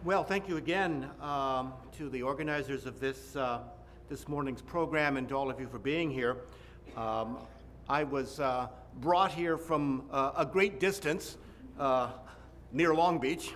Well, thank you again to the organizers of this morning's program and to all of you for being here. I was brought here from a great distance near Long Beach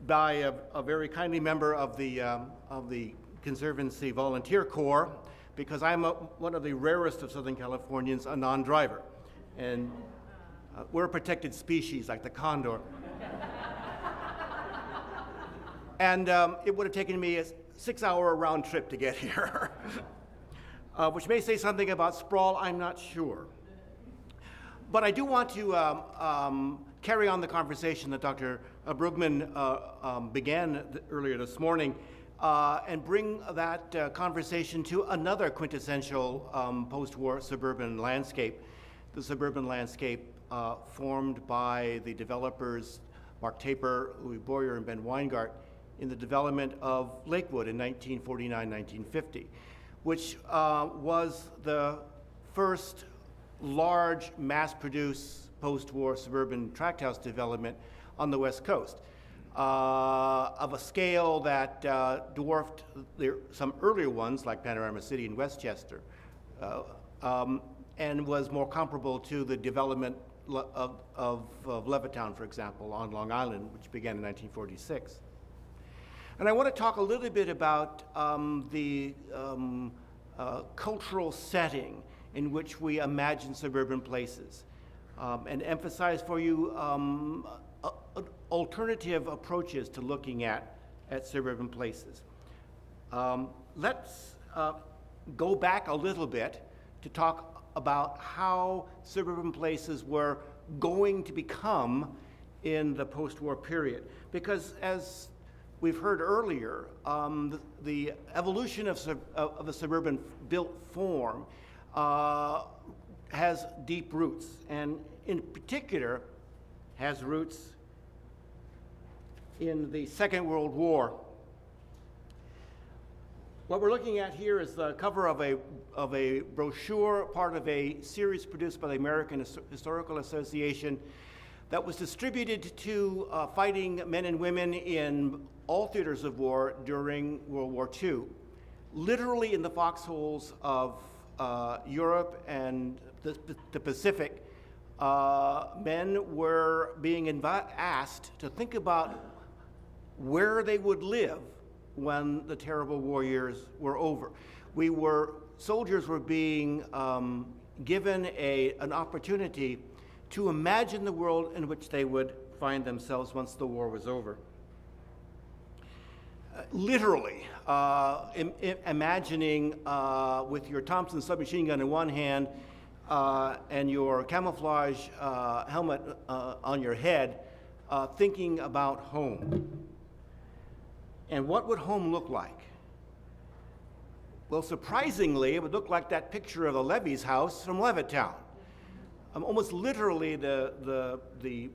by a very kindly member of the Conservancy Volunteer Corps, because I'm one of the rarest of Southern Californians, a non-driver. And we're a protected species like the condor. And it would have taken me a 6-hour round trip to get here, which may say something about Sprawl, I'm not sure. But I do want to carry on the conversation that Dr. Brugman began earlier this morning and bring that conversation to another quintessential post-war suburban landscape, the suburban landscape formed by the developers Mark Taper, Louis Boyer, and Ben Weingart in the development of Lakewood in 1949-1950, which was the first large mass-produced post-war suburban tract house development on the West Coast of a scale that dwarfed some earlier ones like Panorama City in Westchester and was more comparable to the development of Levittown, for example, on Long Island, which began in 1946. And I want to talk a little bit about the cultural setting in which we imagine suburban places and emphasize for you alternative approaches to looking at suburban places. Let's go back a little bit to talk about how suburban places were going to become in the post-war period. Because as we've heard earlier, the evolution of the suburban built form has deep roots, and in particular has roots in the Second World War. What we're looking at here is the cover of a brochure, part of a series produced by the American Historical Association that was distributed to fighting men and women in all theaters of war during World War II. Literally in the foxholes of Europe and the Pacific, men were being asked to think about where they would live when the terrible war years were over. Soldiers were being given an opportunity to imagine the world in which they would find themselves once the war was over. Literally, imagining with your Thompson submachine gun in one hand and your camouflage helmet on your head, thinking about home. And what would home look like? Well, surprisingly, it would look like that picture of the Levy's house from Levittown. Almost literally, the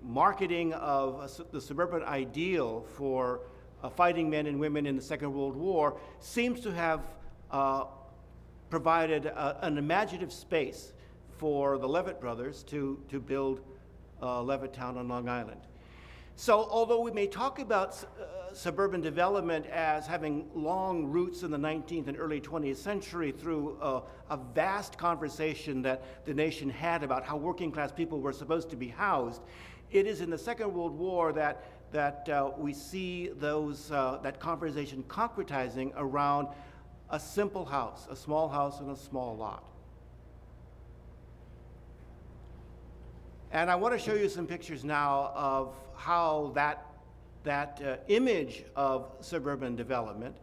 marketing of the suburban ideal for fighting men and women in the Second World War seems to have provided an imaginative space for the Levitt brothers to build Levittown on Long Island. So although we may talk about suburban development as having long roots in the 19th and early 20th century through a vast conversation that the nation had about how working class people were supposed to be housed, it is in the Second World War that we see that conversation concretizing around a simple house, a small house and a small lot. And I want to show you some pictures now of how that image of suburban development,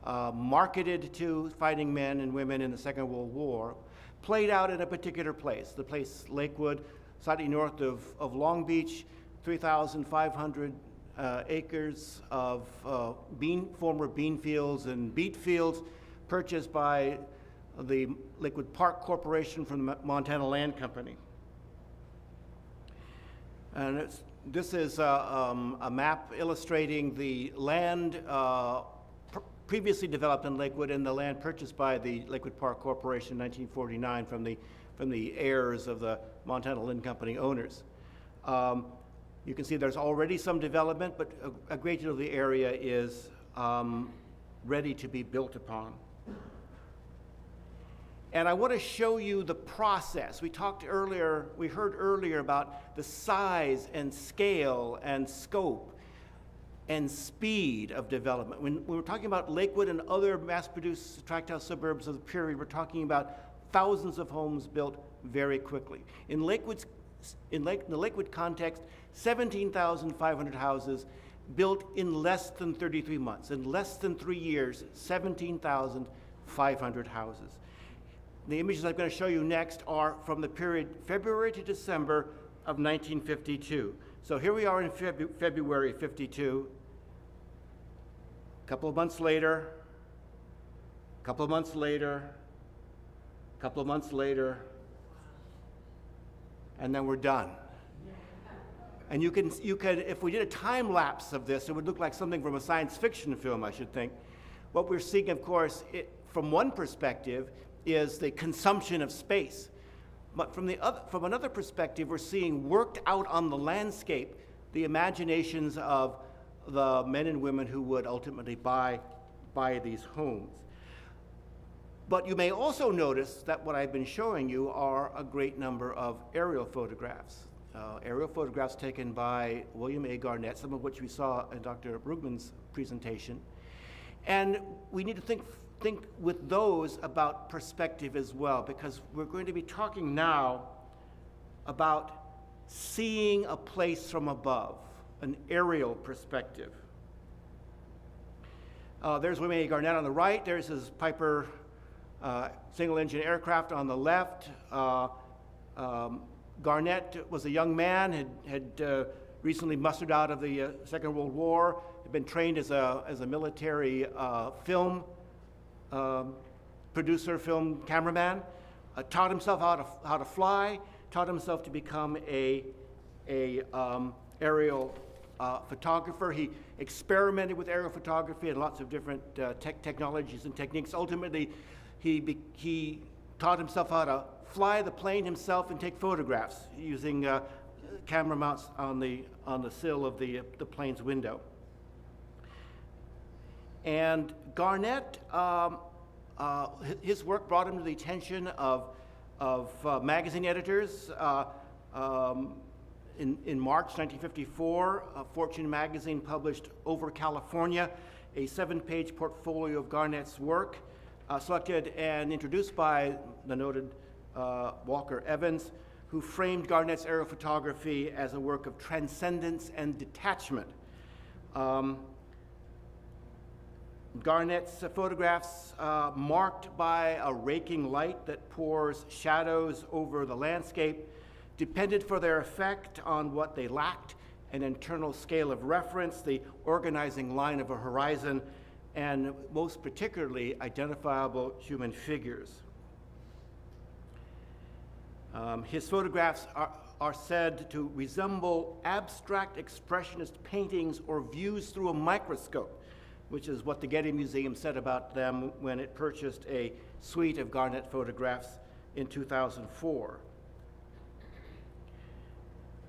marketed to fighting men and women in the Second World War, played out in a particular place, the place Lakewood, slightly north of Long Beach, 3,500 acres of former bean fields and beet fields purchased by the Lakewood Park Corporation from the Montana Land Company. And this is a map illustrating the land previously developed in Lakewood and the land purchased by the Lakewood Park Corporation in 1949 from the heirs of the Montana Land Company owners. You can see there's already some development, but a great deal of the area is ready to be built upon. And I want to show you the process. We heard earlier about the size and scale and scope and speed of development. When we're talking about Lakewood and other mass-produced tract house suburbs of the period, we're talking about thousands of homes built very quickly. In the Lakewood context, 17,500 houses built in less than 33 months. In less than 3 years, 17,500 houses. The images I'm going to show you next are from the period February to December of 1952. So here we are in February 52. A couple of months later, a couple of months later, a couple of months later, and then we're done. And you can, if we did a time lapse of this, it would look like something from a science fiction film, I should think. What we're seeing, of course, from one perspective, is the consumption of space. But from another perspective, we're seeing worked out on the landscape the imaginations of the men and women who would ultimately buy these homes. But you may also notice that what I've been showing you are a great number of aerial photographs. Aerial photographs taken by William A. Garnett, some of which we saw in Dr. Brugman's presentation. And we need to think with those about perspective as well, because we're going to be talking now about seeing a place from above, an aerial perspective. There's William A. Garnett on the right. There's his Piper single-engine aircraft on the left. Garnett was a young man, had recently mustered out of the Second World War, had been trained as a military film producer, film cameraman, taught himself how to fly, taught himself to become a aerial photographer. He experimented with aerial photography and lots of different technologies and techniques. Ultimately, he taught himself how to fly the plane himself and take photographs using camera mounts on the sill of the plane's window. And Garnett, his work brought him to the attention of magazine editors. In March 1954, Fortune magazine published Over California, a 7-page portfolio of Garnett's work, selected and introduced by the noted Walker Evans, who framed Garnett's aerial photography as a work of transcendence and detachment. Garnett's photographs, marked by a raking light that pours shadows over the landscape, depended for their effect on what they lacked: an internal scale of reference, the organizing line of a horizon, and most particularly, identifiable human figures. His photographs are said to resemble abstract expressionist paintings or views through a microscope, which is what the Getty Museum said about them when it purchased a suite of Garnett photographs in 2004.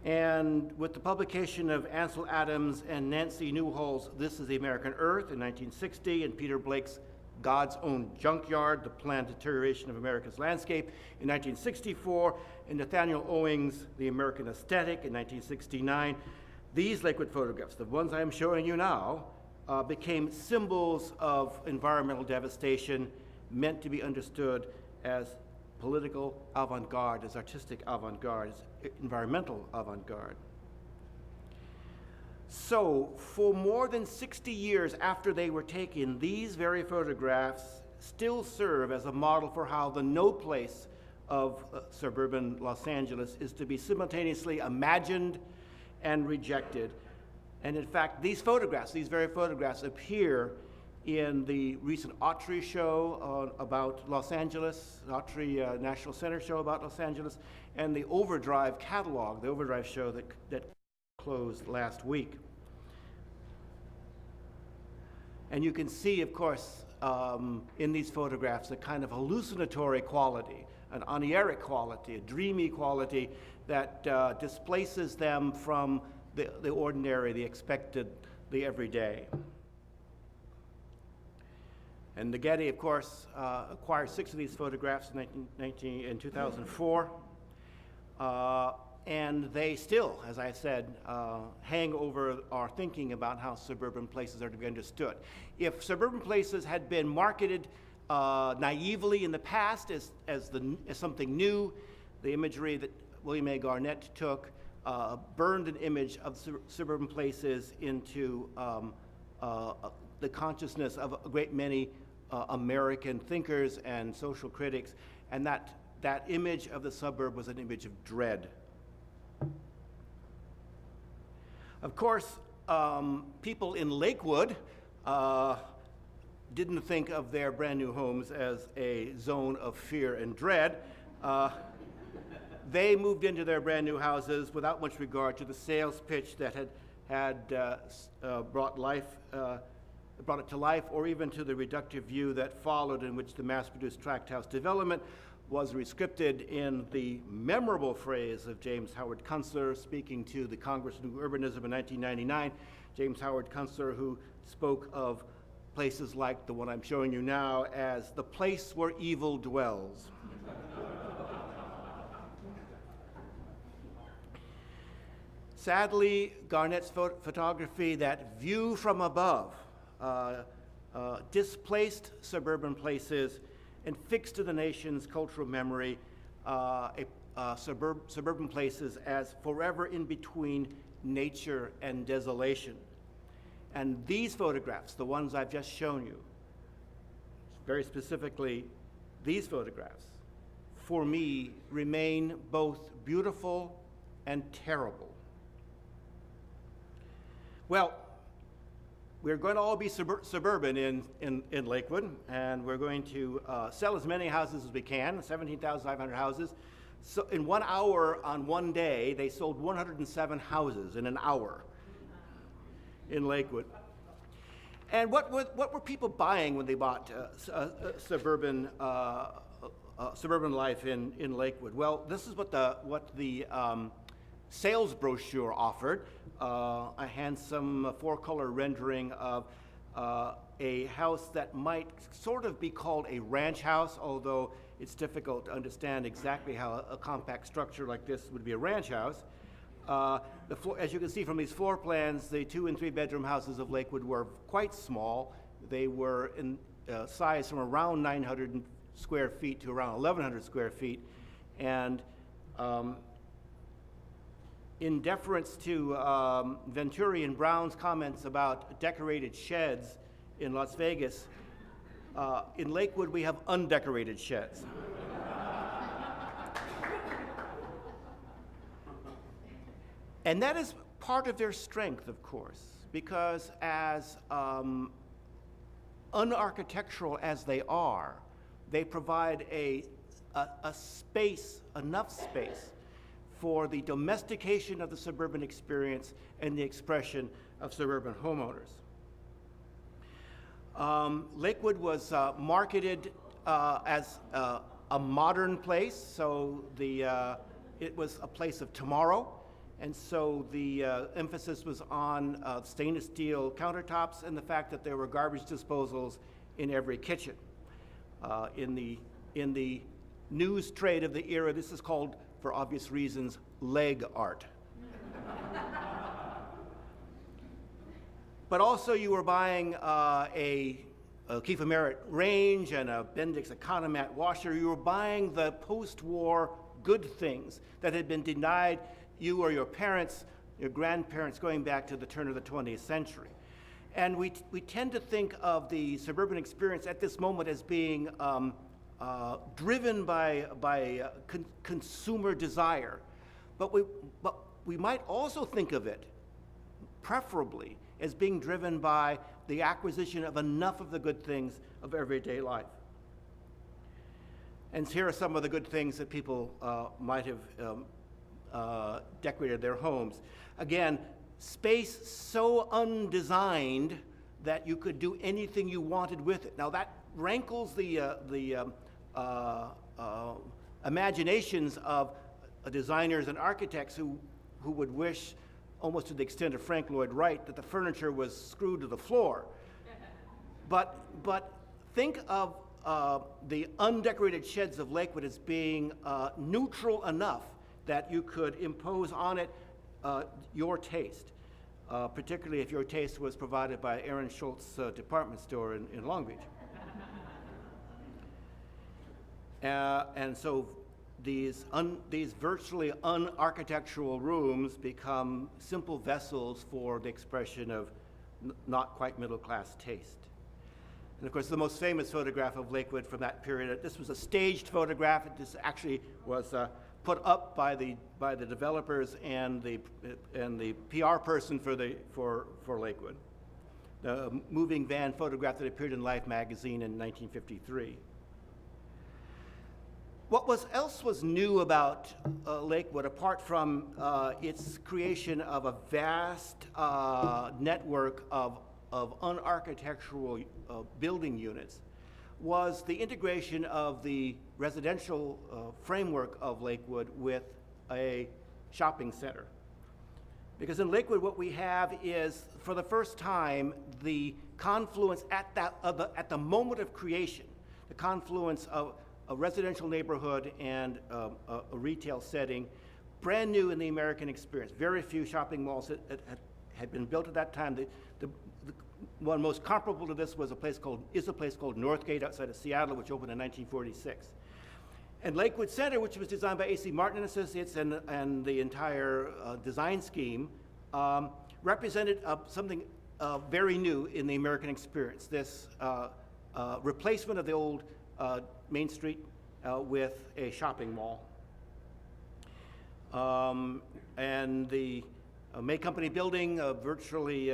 And with the publication of Ansel Adams and Nancy Newhall's This is the American Earth in 1960, and Peter Blake's God's Own Junkyard, The Planned Deterioration of America's Landscape in 1964, and Nathaniel Owing's The American Aesthetic in 1969, these Lakewood photographs, the ones I am showing you now, became symbols of environmental devastation, meant to be understood as political avant-garde, as artistic avant-garde, as environmental avant-garde. So, for more than 60 years after they were taken, these very photographs still serve as a model for how the no place of suburban Los Angeles is to be simultaneously imagined and rejected. And in fact, these photographs, these very photographs, appear in the recent Autry show about Los Angeles, Autry National Center show about Los Angeles, and the Overdrive catalog, the Overdrive show that closed last week. And you can see, of course, in these photographs, a kind of hallucinatory quality, an onieric quality, a dreamy quality that displaces them from the ordinary, the expected, the everyday. And the Getty, of course, acquired 6 of these photographs in 2004. And they still, as I said, hang over our thinking about how suburban places are to be understood. If suburban places had been marketed naively in the past as something new, the imagery that William A. Garnett took burned an image of suburban places into the consciousness of a great many American thinkers and social critics, and that image of the suburb was an image of dread. Of course, people in Lakewood didn't think of their brand new homes as a zone of fear and dread. They moved into their brand new houses without much regard to the sales pitch that had brought it to life, or even to the reductive view that followed, in which the mass-produced tract house development was rescripted in the memorable phrase of James Howard Kunstler, speaking to the Congress of New Urbanism in 1999. James Howard Kunstler, who spoke of places like the one I'm showing you now as the place where evil dwells. Sadly, Garnett's photography, that view from above, displaced suburban places and fixed to the nation's cultural memory suburban places as forever in between nature and desolation. And these photographs, the ones I've just shown you, very specifically these photographs, for me remain both beautiful and terrible. Well, we're going to all be suburban in Lakewood, and we're going to sell as many houses as we can, 17,500 houses. So in 1 hour on one day, they sold 107 houses in an hour in Lakewood. And what were people buying when they bought suburban life in Lakewood? Well, this is what the sales brochure offered. A handsome 4-color rendering of a house that might sort of be called a ranch house, although it's difficult to understand exactly how a compact structure like this would be a ranch house. As you can see from these floor plans, the 2- and 3-bedroom houses of Lakewood were quite small. They were in size from around 900 square feet to around 1,100 square feet. And in deference to Venturi and Brown's comments about decorated sheds in Las Vegas, in Lakewood we have undecorated sheds. And that is part of their strength, of course, because as unarchitectural as they are, they provide a space, enough space, for the domestication of the suburban experience and the expression of suburban homeowners. Lakewood was marketed as a modern place, so it was a place of tomorrow, and so the emphasis was on stainless steel countertops and the fact that there were garbage disposals in every kitchen. In the news trade of the era, this is called, for obvious reasons, leg art. But also you were buying a Kiefer Merritt range and a Bendix Economat washer. You were buying the post-war good things that had been denied you or your parents, your grandparents, going back to the turn of the 20th century. And we tend to think of the suburban experience at this moment as being driven by consumer desire. But we might also think of it, preferably, as being driven by the acquisition of enough of the good things of everyday life. And here are some of the good things that people might have decorated their homes. Again, space so undesigned that you could do anything you wanted with it. Now that rankles the imaginations of designers and architects who would wish almost to the extent of Frank Lloyd Wright, that the furniture was screwed to the floor. But think of the undecorated sheds of Lakewood as being neutral enough that you could impose on it your taste, particularly if your taste was provided by Aaron Schultz department store in Long Beach. And so these virtually unarchitectural rooms become simple vessels for the expression of not quite middle-class taste. And of course, the most famous photograph of Lakewood from that period, this was a staged photograph. This actually was put up by the developers and the PR person for Lakewood. The moving van photograph that appeared in Life magazine in 1953. What else was new about Lakewood, apart from its creation of a vast network of unarchitectural building units, was the integration of the residential framework of Lakewood with a shopping center. Because in Lakewood, what we have is, for the first time, the confluence at the moment of creation, the confluence of a residential neighborhood and a retail setting, brand new in the American experience. Very few shopping malls that had been built at that time. The one most comparable to this is a place called Northgate outside of Seattle, which opened in 1946. And Lakewood Center, which was designed by A.C. Martin and Associates and the entire design scheme, represented something very new in the American experience. This replacement of the old Main Street with a shopping mall. And the May Company building, virtually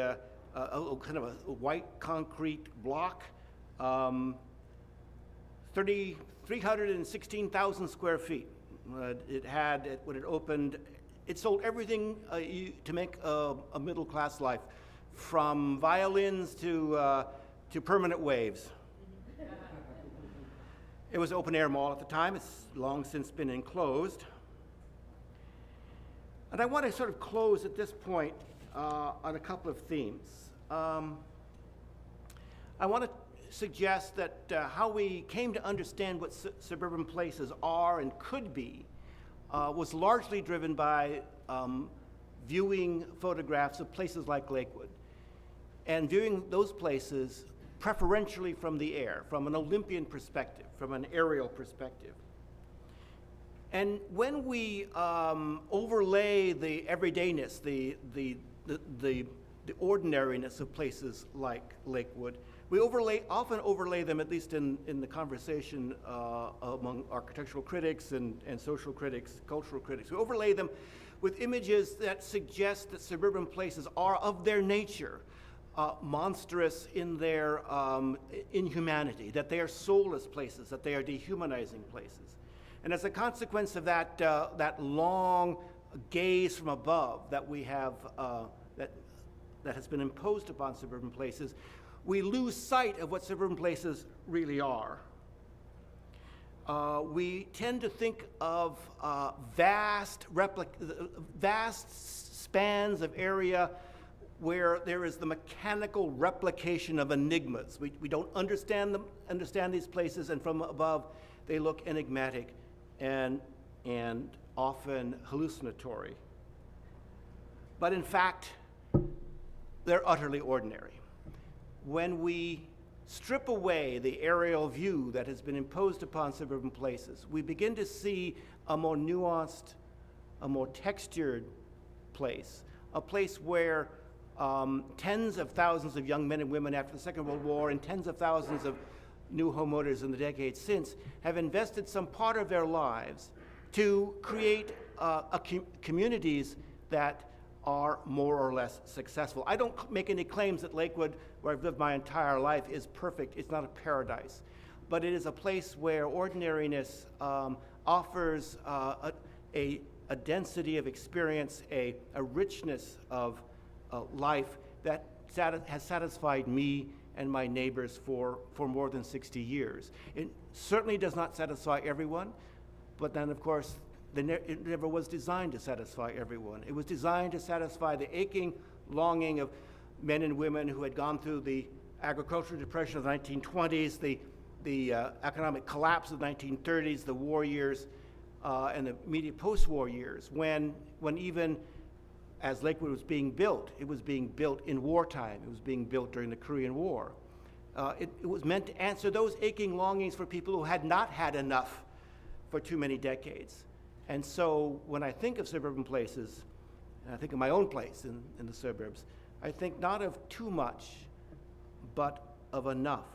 kind of a white concrete block, 316,000 square feet. It had, when it opened, it sold everything to make a middle-class life, from violins to permanent waves. It was an open-air mall at the time. It's long since been enclosed. And I want to sort of close at this point on a couple of themes. I want to suggest that how we came to understand what suburban places are and could be was largely driven by viewing photographs of places like Lakewood, and viewing those places preferentially from the air, from an Olympian perspective, from an aerial perspective. And when we overlay the everydayness, the ordinariness of places like Lakewood, we often overlay them, at least in the conversation among architectural critics and social critics, cultural critics, we overlay them with images that suggest that suburban places are of their nature monstrous in their inhumanity, that they are soulless places, that they are dehumanizing places. And as a consequence of that, that long gaze from above that we have, that has been imposed upon suburban places, we lose sight of what suburban places really are. We tend to think of vast spans of area where there is the mechanical replication of enigmas. We don't understand these places, and from above they look enigmatic and often hallucinatory. But in fact, they're utterly ordinary. When we strip away the aerial view that has been imposed upon suburban places, we begin to see a more nuanced, a more textured place, a place where tens of thousands of young men and women after the Second World War and tens of thousands of new homeowners in the decades since have invested some part of their lives to create communities that are more or less successful. I don't make any claims that Lakewood, where I've lived my entire life, is perfect. It's not a paradise. But it is a place where ordinariness offers a density of experience, a richness of life that has satisfied me and my neighbors for more than 60 years. It certainly does not satisfy everyone, but then of course it never was designed to satisfy everyone. It was designed to satisfy the aching longing of men and women who had gone through the agricultural depression of the 1920s, the economic collapse of the 1930s, the war years, and the immediate post-war years, when even as Lakewood was being built, it was being built in wartime. It was being built during the Korean War. It was meant to answer those aching longings for people who had not had enough for too many decades. And so when I think of suburban places, and I think of my own place in the suburbs, I think not of too much, but of enough.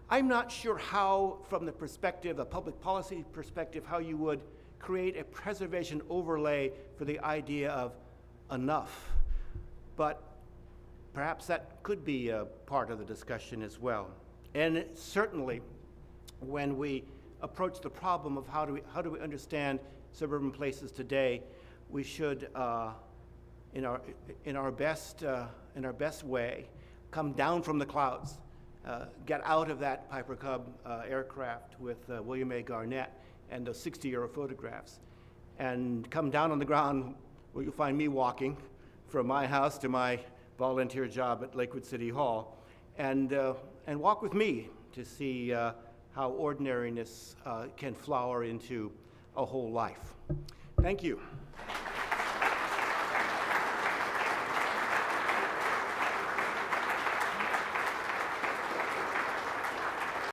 I'm not sure how, from the perspective, a public policy perspective, how you would create a preservation overlay for the idea of enough, but perhaps that could be a part of the discussion as well. And certainly, when we approach the problem of how do we understand suburban places today, we should, in our best way, come down from the clouds, get out of that Piper Cub aircraft with William A. Garnett and those 60-year photographs, and come down on the ground where you'll find me walking from my house to my volunteer job at Lakewood City Hall, and walk with me to see how ordinariness can flower into a whole life. Thank you.